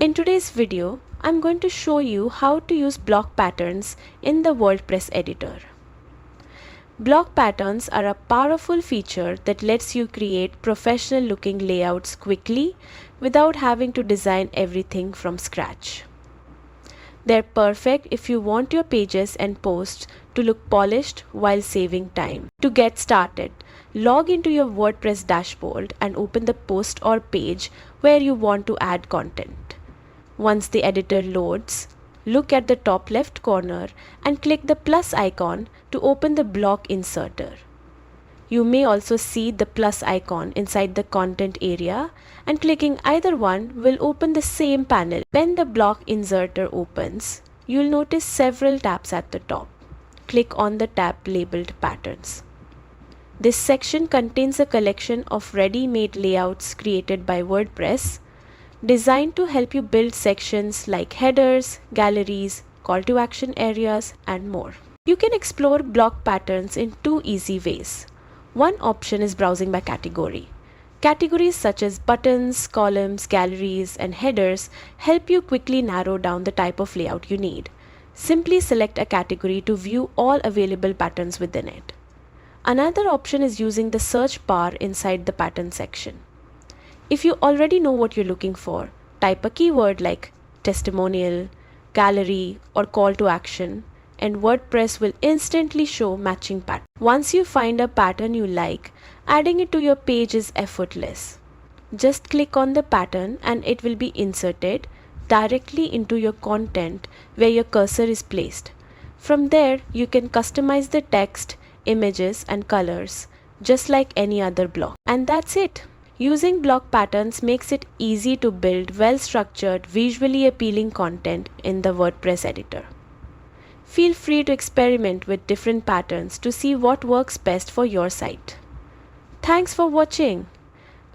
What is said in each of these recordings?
In today's video, I'm going to show you how to use block patterns in the WordPress editor. Block patterns are a powerful feature that lets you create professional looking layouts quickly without having to design everything from scratch. They're perfect if you want your pages and posts to look polished while saving time. To get started, log into your WordPress dashboard and open the post or page where you want to add content. Once the editor loads, look at the top left corner and click the plus icon to open the block inserter. You may also see the plus icon inside the content area, and clicking either one will open the same panel. When the block inserter opens, you'll notice several tabs at the top. Click on the tab labeled Patterns. This section contains a collection of ready-made layouts created by WordPress, designed to help you build sections like headers, galleries, call to action areas, and more. You can explore block patterns in two easy ways. One option is browsing by category. Categories such as buttons, columns, galleries, and headers help you quickly narrow down the type of layout you need. Simply select a category to view all available patterns within it. Another option is using the search bar inside the pattern section. If you already know what you're looking for, type a keyword like testimonial, gallery, or call to action, and WordPress will instantly show matching patterns. Once you find a pattern you like, adding it to your page is effortless. Just click on the pattern and it will be inserted directly into your content where your cursor is placed. From there, you can customize the text, images, and colors just like any other block. And that's it. Using block patterns makes it easy to build well-structured, visually appealing content in the WordPress editor. Feel free to experiment with different patterns to see what works best for your site. Thanks for watching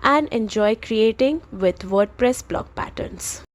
and enjoy creating with WordPress block patterns.